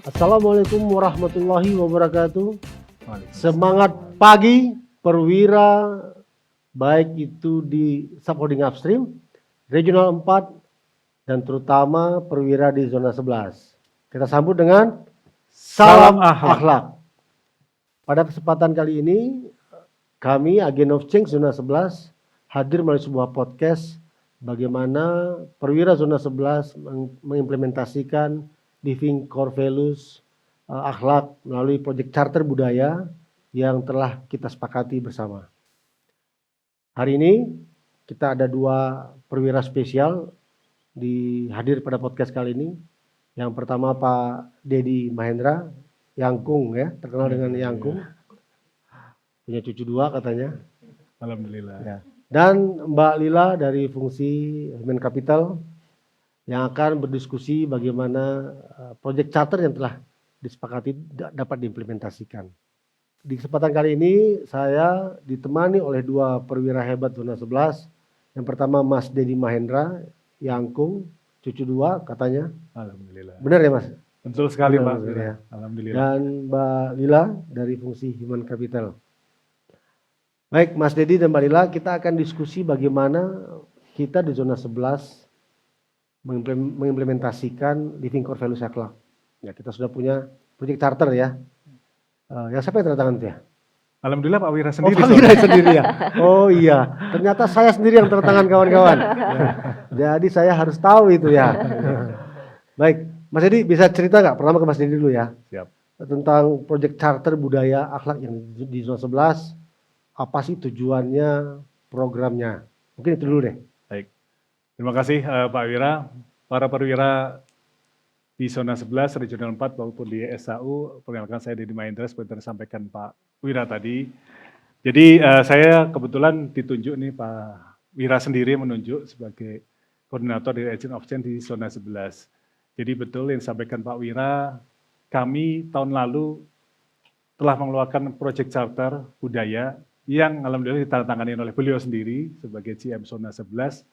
Assalamualaikum warahmatullahi wabarakatuh. Semangat pagi perwira, baik itu di subholding upstream, regional 4, dan terutama perwira di zona 11. Kita sambut dengan salam akhlak. Pada kesempatan kali ini, kami Agent of Change zona 11 hadir melalui sebuah podcast bagaimana perwira zona 11 mengimplementasikan Living Core Values akhlak melalui proyek charter budaya yang telah kita sepakati bersama. Hari ini kita ada 2 perwira spesial hadir pada podcast kali ini. Yang pertama Pak Dedi Mahendra, Yangkung ya, terkenal dengan Yangkung. Punya cucu 2 katanya. Alhamdulillah. Ya. Dan Mbak Lila dari fungsi Human Capital yang akan berdiskusi bagaimana proyek charter yang telah disepakati dapat diimplementasikan. Di kesempatan kali ini saya ditemani oleh 2 perwira hebat zona 11. Yang pertama Mas Dedi Mahendra, Yangkung, cucu 2 katanya. Alhamdulillah. Benar ya Mas? Betul sekali Pak. Ya. Alhamdulillah. Dan Mbak Lila dari fungsi Human Capital. Baik Mas Dedi dan Mbak Lila, kita akan diskusi bagaimana kita di zona 11 mengimplementasikan Living Core Values akhlak. Ya, kita sudah punya proyek charter ya. Yang siapa yang tanda tangan itu ya? Alhamdulillah Pak Wira sendiri. Pak Wira sendiri ya. Oh iya, ternyata saya sendiri yang tanda tangan kawan-kawan. Ya, jadi saya harus tahu itu ya. Baik, Mas Dedi bisa cerita nggak? Pertama ke Mas Dedi dulu ya. Siap. Tentang proyek charter budaya akhlak yang di zona 11. Apa sih tujuannya, programnya? Mungkin itu dulu deh. Baik. Terima kasih Pak Wira. Para perwira di zona 11, regional 4 maupun di SAU, perkenalkan saya Dedi Mahendra seperti yang disampaikan Pak Wira tadi. Jadi saya kebetulan ditunjuk nih Pak Wira sendiri menunjuk sebagai koordinator dari Agent of Change di zona 11. Jadi betul yang disampaikan Pak Wira, kami tahun lalu telah mengeluarkan proyek charter budaya yang alhamdulillah ditandatangani oleh beliau sendiri sebagai GM zona 11.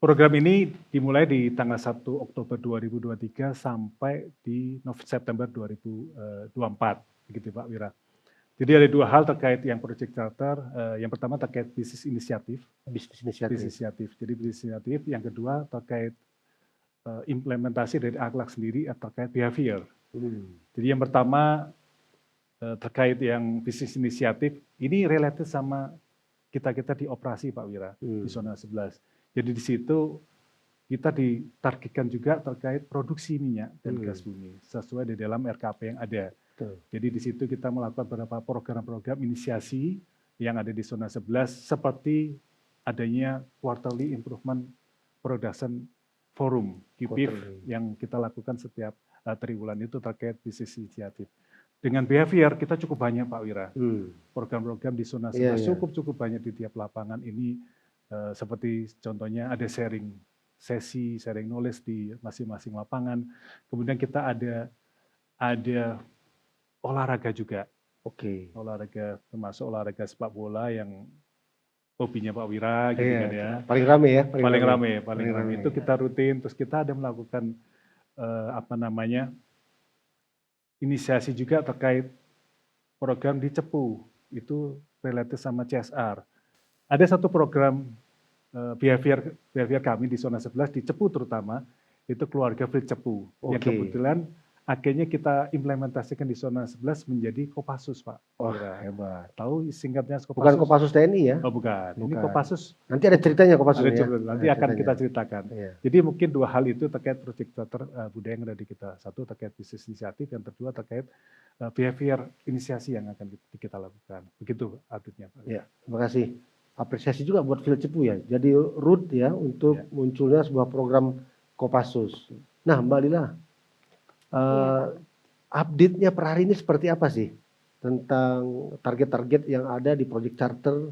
Program ini dimulai di tanggal 1 Oktober 2023 sampai di September 2024, begitu Pak Wira. Jadi ada 2 hal terkait yang proyek charter. Yang pertama terkait bisnis inisiatif. Jadi bisnis inisiatif. Yang kedua terkait implementasi dari akhlak sendiri terkait behavior. Jadi yang pertama terkait yang bisnis inisiatif ini relatif sama kita di operasi Pak Wira di zona 11. Jadi di situ kita ditargetkan juga terkait produksi minyak dan gas bumi sesuai di dalam RKP yang ada. Jadi di situ kita melakukan beberapa program-program inisiasi yang ada di zona 11 seperti adanya Quarterly Improvement Production Forum QIPIF yang kita lakukan setiap triwulan itu terkait bisnis inisiatif. Dengan behavior kita cukup banyak Pak Wira. Program-program di zona 11 cukup banyak di tiap lapangan ini. Seperti contohnya ada sharing knowledge di masing-masing lapangan. Kemudian kita ada olahraga juga. Olahraga termasuk olahraga sepak bola yang hobinya Pak Wira gitu kan ya. Paling rame ya. Paling rame. Itu kita rutin. Terus kita ada melakukan inisiasi juga terkait program di Cepu. Itu relatif sama CSR. Ada satu program behavior kami di zona 11 di Cepu terutama, itu keluarga Free Cepu. Yang kebetulan akhirnya kita implementasikan di zona 11 menjadi Kopassus Pak. Hebat. Tahu singkatnya Kopassus? Bukan Kopassus TNI ya? Oh bukan. Ini Kopassus. Nanti ada ceritanya Kopassus ya? Nanti akan kita ceritakan. Jadi mungkin 2 hal itu terkait proyek charter budaya yang ada di kita. Satu terkait bisnis inisiatif, yang kedua terkait behavior inisiasi yang akan kita lakukan. Begitu artinya Pak. Ya, terima kasih. Apresiasi juga buat Phil Cepu ya. Jadi root ya untuk munculnya sebuah program Kopassus. Nah Mbak Lila, update-nya per hari ini seperti apa sih? Tentang target-target yang ada di proyek charter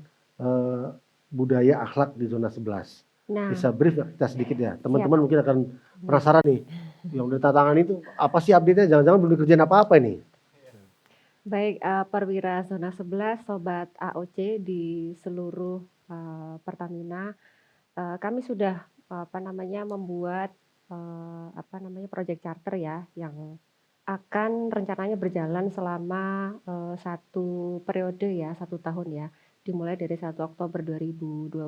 budaya akhlak di zona 11. Nah, bisa brief kita sedikit ya. Teman-teman mungkin akan penasaran nih. Yang udah tantangan itu apa sih update-nya? Jangan-jangan belum dikerjain apa-apa nih. Baik, perwira zona 11, sobat AOC di seluruh Pertamina, kami sudah membuat project charter ya yang akan rencananya berjalan selama 1 periode ya, 1 tahun ya, dimulai dari 1 Oktober 2023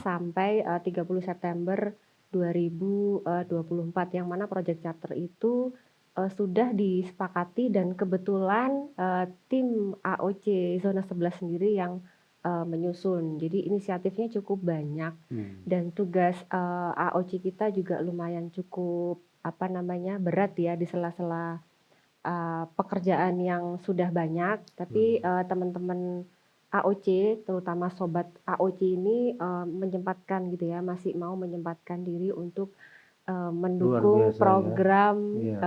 sampai 30 September 2024, yang mana project charter itu sudah disepakati dan kebetulan tim AOC Zona 11 sendiri yang menyusun. Jadi inisiatifnya cukup banyak dan tugas AOC kita juga lumayan cukup berat ya di sela-sela pekerjaan yang sudah banyak, tapi teman-teman AOC, terutama sobat AOC ini menyempatkan gitu ya, masih mau menyempatkan diri untuk mendukung biasa ya. program Iya.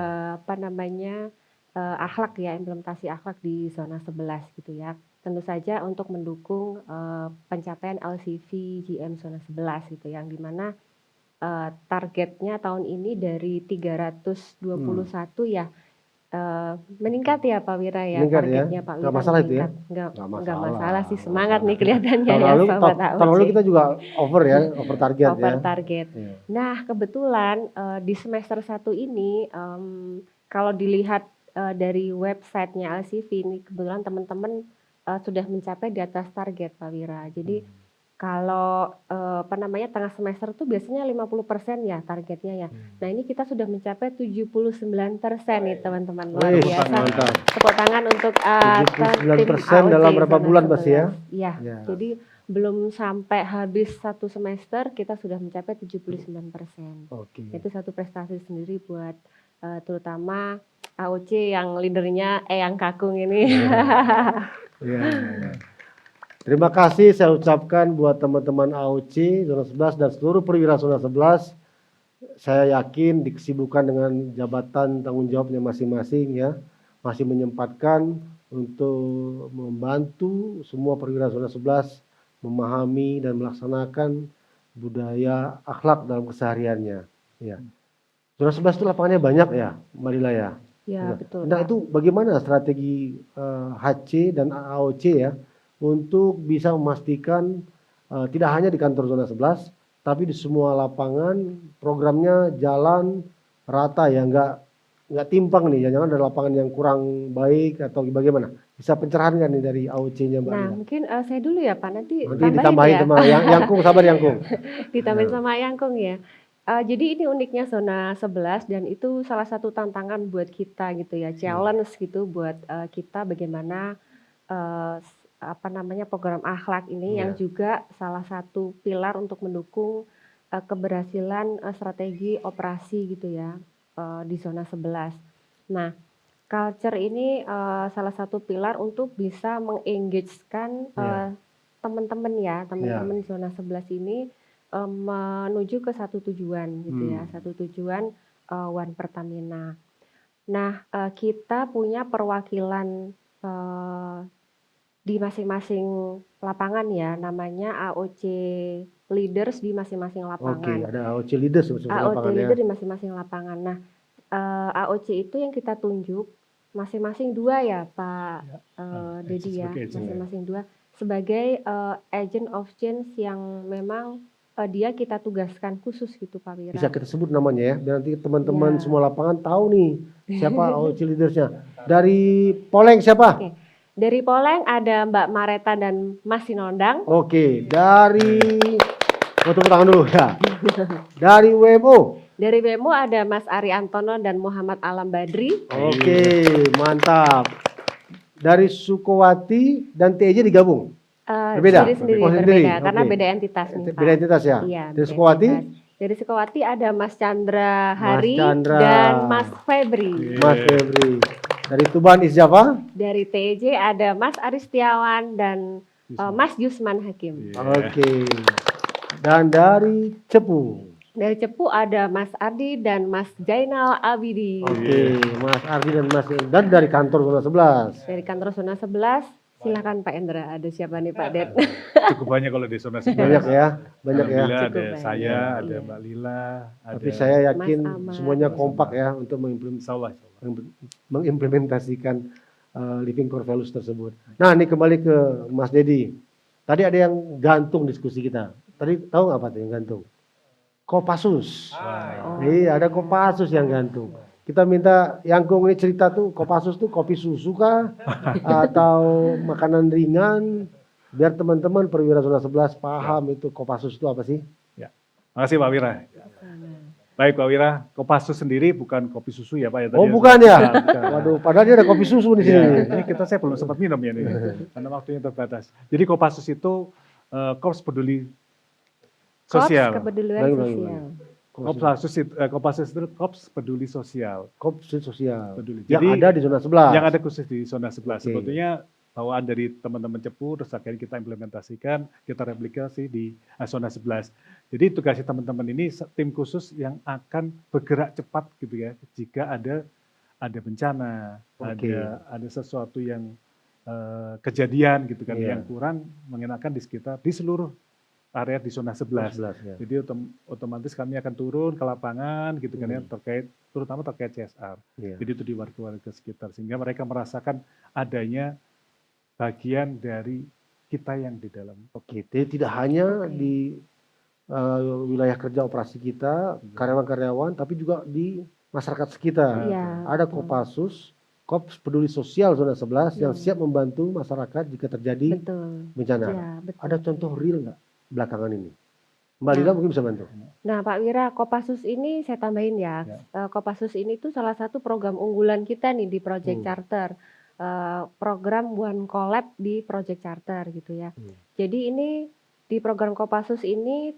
akhlak ya, implementasi akhlak di zona 11 gitu ya. Tentu saja untuk mendukung pencapaian LCV GM zona 11 gitu, yang dimana targetnya tahun ini dari 321 ya, meningkat ya Pak Wira ya, Meningkat ya? targetnya Pak Wira Nggak masalah itu ya? meningkat. Nggak Nggak masalah. masalah sih, Nggak semangat nih masalah. kelihatannya Tahun ya lalu, sobat tahun lalu AOC. kita juga over ya, over target Over ya. target. Iya. Nah, kebetulan di semester 1 ini kalau dilihat dari websitenya LCV ini, kebetulan teman-teman sudah mencapai di atas target Pak Wira. Jadi kalau tengah semester tuh biasanya 50% ya targetnya ya. Nah, ini kita sudah mencapai 79% nih teman-teman, luar Wih, biasa. mantap. Tepuk tangan untuk 79% dalam berapa bulan Mas ya? Iya, Ya. jadi belum sampai habis 1 semester kita sudah mencapai 79%. Oke. Itu satu prestasi sendiri buat terutama AOC yang leadernya Eyang Kakung ini. Iya. Terima kasih saya ucapkan buat teman-teman AOC Zona 11 dan seluruh perwira Zona 11. Saya yakin di kesibukan dengan jabatan tanggung jawabnya masing-masing ya, masih menyempatkan untuk membantu semua perwira Zona 11 memahami dan melaksanakan budaya akhlak dalam kesehariannya. Ya. Zona 11 itu lapangannya banyak ya, Mbak Lila ya. Ya, betul. Nah, Pak. itu bagaimana strategi HC dan AOC ya untuk bisa memastikan tidak hanya di kantor Zona 11, tapi di semua lapangan programnya jalan rata ya, nggak timpang nih, jangan ada lapangan yang kurang baik atau bagaimana? Bisa pencerahan kan nih dari AOC-nya Mbak Nah, Lila? mungkin saya dulu ya Pak, nanti Ditambahin tambahin ya. sama Yangkung, sabar Yangkung. Ditambahin sama Yangkung ya. Jadi ini uniknya zona 11 dan itu salah satu tantangan buat kita gitu ya, challenge gitu buat kita bagaimana program akhlak ini yang juga salah satu pilar untuk mendukung keberhasilan strategi operasi gitu ya di zona 11. Nah, culture ini salah satu pilar untuk bisa mengengage-kan teman-teman ya, teman-teman zona 11 ini menuju ke satu tujuan gitu ya, satu tujuan One Pertamina. Nah, kita punya perwakilan di masing-masing lapangan ya, namanya AOC Leaders di masing-masing lapangan. Oke, ada AOC Leaders di masing-masing AOC lapangan Leader ya. di masing-masing lapangan. Nah, AOC itu yang kita tunjuk masing-masing 2 ya Pak Dedi ya, masing-masing 2 sebagai agent of change yang memang dia kita tugaskan khusus gitu Pak Wira. Bisa kita sebut namanya ya, biar nanti teman-teman semua lapangan tahu nih siapa AOC Leadersnya. Dari Poleng siapa? Oke. Dari Poleng ada Mbak Mareta dan Mas Sinondang. Oke, dari tepuk tangan dulu ya. Dari WMO. Dari WMO ada Mas Ari Antono dan Muhammad Alam Badri. Oke, mantap. Dari Sukowati dan TJ digabung. Berbeda. Sendiri Oh, berbeda sendiri. karena Oke. beda entitas nih Pak. Beda entitas ya. Iya, Dari beda Sukowati? entitas. Dari Sukowati ada Mas Chandra Hari Chandra. dan Mas Febri. Mas Febri. Dari Tuban Isjava? Dari TJ ada Mas Aristiawan dan Mas Yusman Hakim. Oke. Dan dari Cepu? Dari Cepu ada Mas Ardi dan Mas Jainal Abidi. Oke, Mas Ardi dan Mas, dan dari kantor Zona 11. Dari kantor zona 11, silakan Pak Endra. Ada siapa nih Pak Det? Cukup banyak kalau di zona 11. Banyak ya, banyak ya. Alhamdulillah Cukup ada banyak. saya, ada Iya. Mbak Lila, ada Tapi saya yakin Mas Ahmad. semuanya kompak ya untuk Insya Allah. mengimplementasikan living core values tersebut. Nah, ini kembali ke Mas Dedi. Tadi ada yang gantung diskusi kita. Tadi tahu nggak apa tuh yang gantung? Kopassus. Oh, Iya, ada Kopassus yang gantung. Kita minta Yangkung ini cerita tuh Kopassus tuh kopi susu kah atau makanan ringan biar teman-teman perwira zona 11 paham itu Kopassus itu apa sih? Ya. Makasih Pak Wira. Baik Pak Wira, Kopassus sendiri bukan kopi susu ya Pak ya? Oh tadi bukan ya? Bukan. Waduh, padahal dia ada kopi susu di sini. Ya, ini saya belum sempat minum ya ini, karena waktunya terbatas. Jadi Kopassus itu Korps Peduli Korps Sosial. Kepedulian Baik. Sosial. Kopassus itu Korps Peduli Sosial. Korps sosial Peduli. yang Jadi, ada di zona 11. Yang ada khusus di zona 11. Oke. Sebetulnya bawaan dari teman-teman Cepu, terus akhirnya kita implementasikan, kita replikasi di zona 11. Jadi tugasnya teman-teman ini tim khusus yang akan bergerak cepat gitu ya, jika ada bencana, Oke. ada sesuatu yang kejadian gitu kan, Iya. yang kurang mengenakan di sekitar, di seluruh area di zona 11. 11 ya. Jadi otomatis kami akan turun ke lapangan gitu kan ya, terutama terkait CSR. Iya. Jadi itu di warga-warga sekitar, sehingga mereka merasakan adanya bagian dari kita yang di dalam. Oke, jadi tidak hanya Oke. di wilayah kerja operasi kita, karyawan-karyawan, tapi juga di masyarakat sekitar. Iya. Ada betul. Kopassus, Korps Peduli Sosial Zona 11 yang Iya. siap membantu masyarakat jika terjadi Betul. bencana. Ya, betul. Ada contoh real nggak belakangan ini? Mbak Lila Nah. mungkin bisa bantu. Nah, Pak Wira, Kopassus ini saya tambahin ya. Ya. Kopassus ini tuh salah satu program unggulan kita nih di Project Charter. Program One Collab di Project Charter gitu ya. Jadi ini di program Kopassus ini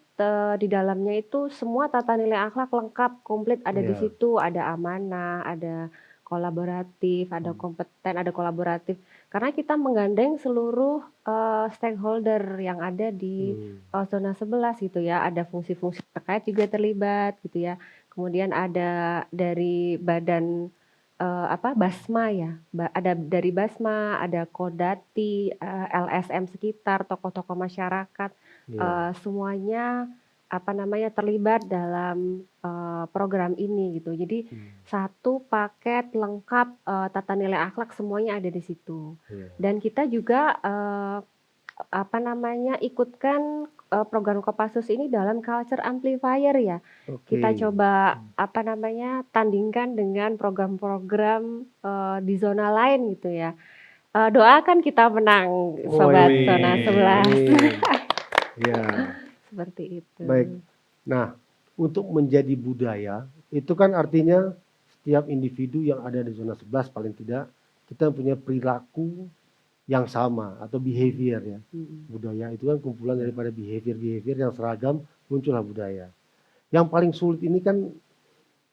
di dalamnya itu semua tata nilai akhlak lengkap, komplit ada di Iya. situ. Ada amanah, ada kolaboratif, ada kompeten, ada kolaboratif. Karena kita menggandeng seluruh stakeholder yang ada di zona 11 gitu ya. Ada fungsi-fungsi terkait juga terlibat gitu ya. Kemudian ada dari badan Basma ya. Ada dari Basma, ada Kodati, LSM sekitar, tokoh-tokoh masyarakat, Iya. semuanya terlibat dalam program ini gitu. Jadi satu paket lengkap tata nilai akhlak semuanya ada di situ. Iya. Dan kita juga ikutkan program Kopassus ini dalam culture amplifier ya. Oke. Kita coba tandingkan dengan program-program di zona lain gitu ya. Doakan kita menang, sobat Wih. zona 11. Iya. Seperti itu. Baik. Nah, untuk menjadi budaya itu kan artinya setiap individu yang ada di zona 11 paling tidak kita punya perilaku yang sama atau behavior ya. Budaya itu kan kumpulan daripada behavior yang seragam, muncullah budaya. Yang paling sulit ini kan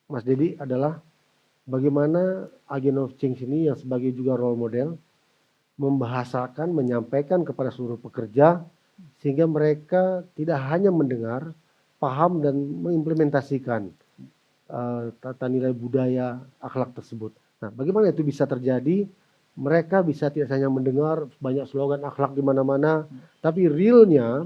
Mas Dedi adalah bagaimana agent of change ini yang sebagai juga role model membahasakan, menyampaikan kepada seluruh pekerja sehingga mereka tidak hanya mendengar, paham dan mengimplementasikan tata nilai budaya akhlak tersebut. Nah, bagaimana itu bisa terjadi? Mereka bisa tidak hanya mendengar banyak slogan akhlak di mana-mana, tapi realnya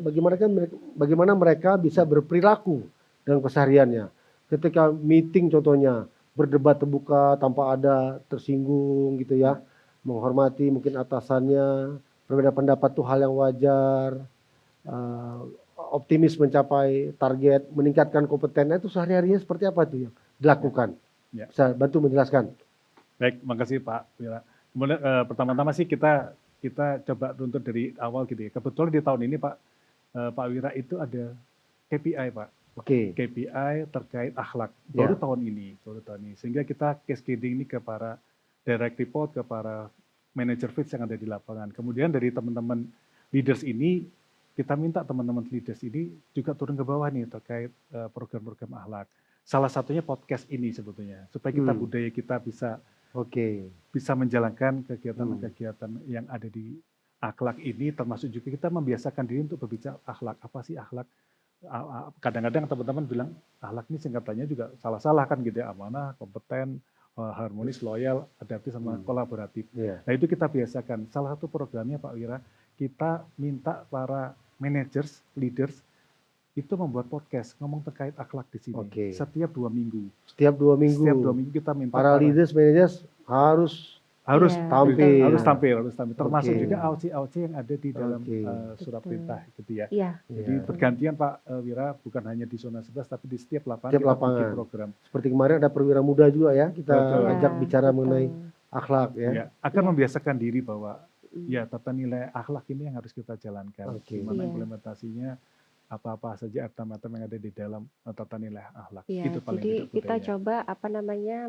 bagaimana mereka bisa berperilaku dalam kesehariannya. Ketika meeting contohnya berdebat terbuka tanpa ada tersinggung gitu ya, menghormati mungkin atasannya, berbeda pendapat itu hal yang wajar, optimis mencapai target, meningkatkan kompetennya itu sehari-harinya seperti apa itu yang dilakukan? Ya. Bisa bantu menjelaskan? Baik, makasih Pak Wira. Kemudian pertama-tama sih kita coba runtut dari awal gitu ya. Kebetulan di tahun ini Pak Wira itu ada KPI Pak. Oke. KPI terkait akhlak Ya. baru tahun ini. Sehingga kita cascading ini ke para direct report, ke para manager feeds yang ada di lapangan. Kemudian dari teman-teman leaders ini kita minta teman-teman leaders ini juga turun ke bawah nih terkait program-program akhlak. Salah satunya podcast ini sebetulnya supaya kita budaya kita bisa menjalankan kegiatan-kegiatan yang ada di akhlak ini, termasuk juga kita membiasakan diri untuk berbicara akhlak. Apa sih akhlak? Kadang-kadang teman-teman bilang akhlak ini singkatannya juga salah-salah kan gitu ya, amanah, kompeten, harmonis, loyal, adaptif sama kolaboratif. Yeah. Nah itu kita biasakan. Salah satu programnya Pak Wira, kita minta para managers, leaders itu membuat podcast ngomong terkait akhlak di sini. Setiap 2 minggu. Setiap 2 minggu. Setiap 2 minggu kita minta para leaders, managers harus harus Iya, tampil. harus tampil. Termasuk Oke. juga AOC yang ada di dalam Oke. surat Betul. perintah gitu ya. Iya, Jadi Iya. bergantian Pak Wira, bukan hanya di zona 11 tapi di setiap lapangan Setiap kita bikin lapangan. program. Seperti kemarin ada perwira muda juga ya, kita Betul. iya, ajak bicara betul. mengenai akhlak ya. Ya, akan Iya. membiasakan diri bahwa Mm. ya tata nilai akhlak ini yang harus kita jalankan. Oke. Gimana Iya. implementasinya, apa-apa saja item-item yang ada di dalam tata nilai akhlak. Iya, Itu paling jadi tidak kita budaya. coba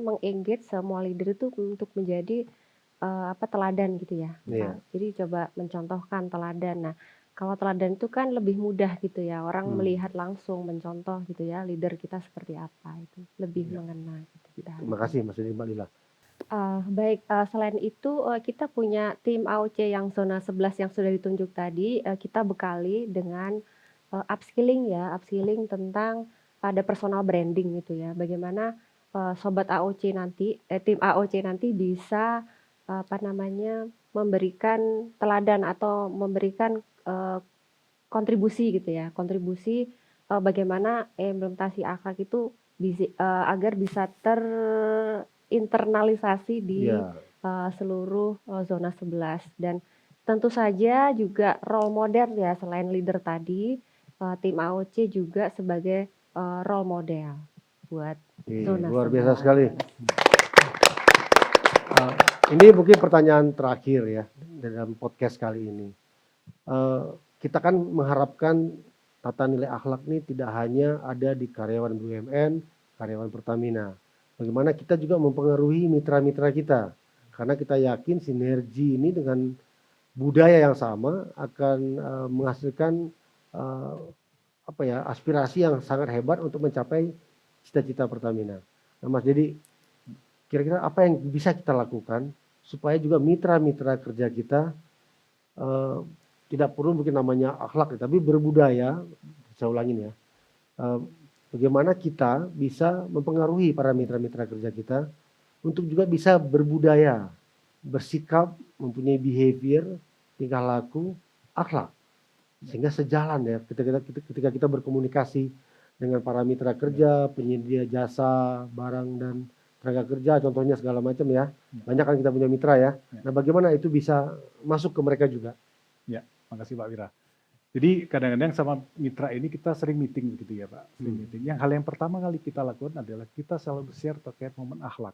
meng-engage semua leader itu untuk menjadi teladan gitu ya, Iya. Pak. Jadi coba mencontohkan teladan. Nah, kalau teladan itu kan lebih mudah gitu ya, orang melihat langsung, mencontoh gitu ya, leader kita seperti apa itu lebih Iya. mengena gitu kita Terima harapkan. kasih Mas Didi, Mbak Lila. Baik, selain itu kita punya tim AOC yang zona 11 yang sudah ditunjuk tadi, kita bekali dengan upskilling tentang ada personal branding gitu ya. Bagaimana sobat AOC nanti, tim AOC nanti bisa memberikan teladan atau memberikan kontribusi gitu ya, kontribusi bagaimana implementasi akhlak itu agar bisa terinternalisasi di Iya. seluruh zona 11 dan tentu saja juga role model ya selain leader tadi, tim AOC juga sebagai role model buat Iya, zona luar biasa 11. sekali. Ini mungkin pertanyaan terakhir ya dalam podcast kali ini. Kita kan mengharapkan tata nilai akhlak ini tidak hanya ada di karyawan BUMN, karyawan Pertamina. Bagaimana kita juga mempengaruhi mitra-mitra kita. Karena kita yakin sinergi ini dengan budaya yang sama akan menghasilkan aspirasi yang sangat hebat untuk mencapai cita-cita Pertamina. Nah, Mas Dedi, kira-kira apa yang bisa kita lakukan supaya juga mitra-mitra kerja kita tidak perlu mungkin namanya akhlak, tapi berbudaya. Saya ulangin ya. Bagaimana kita bisa mempengaruhi para mitra-mitra kerja kita untuk juga bisa berbudaya, bersikap, mempunyai behavior, tingkah laku, akhlak. Sehingga sejalan ya ketika kita berkomunikasi dengan para mitra kerja, penyedia jasa, barang dan tenaga kerja, contohnya segala macam ya. Banyak kan kita punya mitra ya. Nah, bagaimana itu bisa masuk ke mereka juga? Ya, makasih Pak Wira. Jadi kadang-kadang sama mitra ini kita sering meeting begitu ya Pak. Sering meeting. Yang hal yang pertama kali kita lakukan adalah kita selalu share terkait momen akhlak.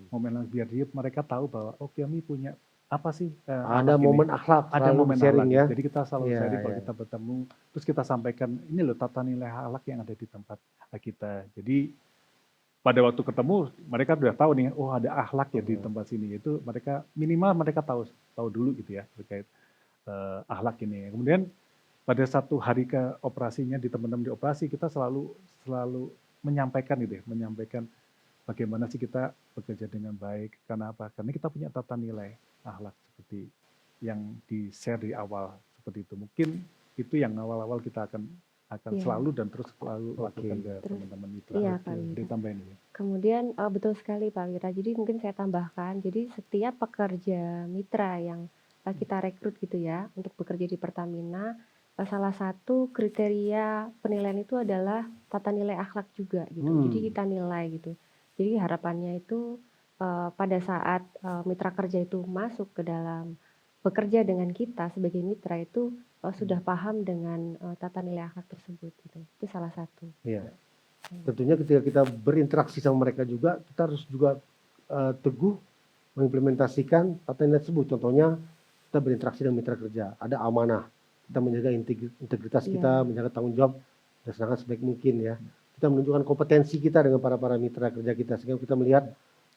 Momen biar mereka tahu bahwa oh kami punya apa sih ada momen akhlak, ada momen sharing akhlak ya. Jadi kita selalu Iya, sharing kalau iya. kita bertemu, terus kita sampaikan ini loh tata nilai akhlak yang ada di tempat kita. Jadi pada waktu ketemu mereka sudah tahu nih, oh ada akhlak ya di tempat sini. Itu mereka minimal mereka tahu dulu gitu ya terkait akhlak ini. Kemudian pada satu hari ke operasinya di teman-teman di operasi kita selalu menyampaikan gitu ya, menyampaikan bagaimana sih kita bekerja dengan baik. Karena apa? Karena kita punya tata nilai akhlak seperti yang di-share di awal seperti itu. Mungkin itu yang awal-awal kita akan Iya. selalu dan terus selalu lakukan ke Terus, teman-teman mitra. iya, Pak Wira. Ditambahin ya. Kemudian betul sekali Pak Wira. Jadi mungkin saya tambahkan, jadi setiap pekerja mitra yang kita rekrut gitu ya untuk bekerja di Pertamina, salah satu kriteria penilaian itu adalah tata nilai akhlak juga gitu. Jadi kita nilai gitu. Jadi harapannya itu pada saat mitra kerja itu masuk ke dalam bekerja dengan kita sebagai mitra itu sudah paham dengan tata nilai akhlak tersebut gitu. Itu salah satu. Iya. Tentunya ketika kita berinteraksi sama mereka juga, kita harus juga teguh mengimplementasikan tata nilai tersebut. Contohnya kita berinteraksi dengan mitra kerja, ada amanah, kita menjaga integritas kita, menjaga tanggung jawab dilaksanakan sebaik mungkin ya. Kita menunjukkan kompetensi kita dengan para mitra kerja kita sehingga kita melihat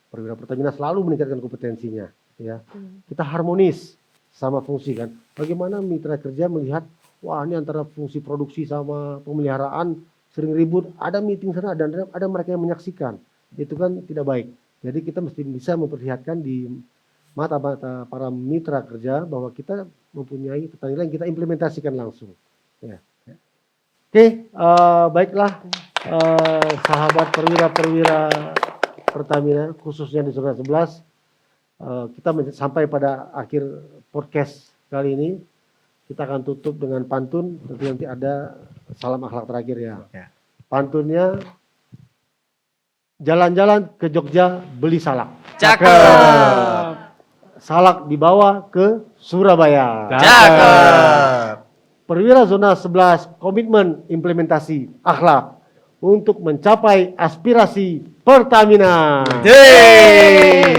perwira Pertamina selalu meningkatkan kompetensinya ya. Kita harmonis sama fungsi kan. Bagaimana mitra kerja melihat wah ini antara fungsi produksi sama pemeliharaan sering ribut, ada meeting sana dan ada mereka yang menyaksikan. Itu kan tidak baik. Jadi kita mesti bisa memperlihatkan di mata-mata para mitra kerja bahwa kita mempunyai tata nilai yang kita implementasikan langsung. Ya. Oke, baiklah sahabat perwira-perwira Pertamina khususnya di zona 11. Kita sampai pada akhir podcast kali ini. Kita akan tutup dengan pantun, tentu nanti ada salam akhlak terakhir ya. Pantunnya, jalan-jalan ke Jogja beli salak. Cakep. Salak dibawa ke Surabaya. Cakep. Perwira Zona 11 komitmen implementasi akhlak untuk mencapai aspirasi Pertamina. Yeay.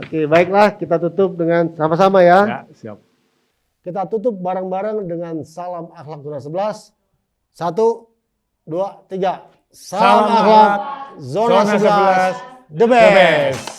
Oke, baiklah kita tutup dengan sama-sama ya. Ya, siap. Kita tutup bareng-bareng dengan salam akhlak Zona 11. 1, 2, 3. Salam akhlak Zona 11 the best.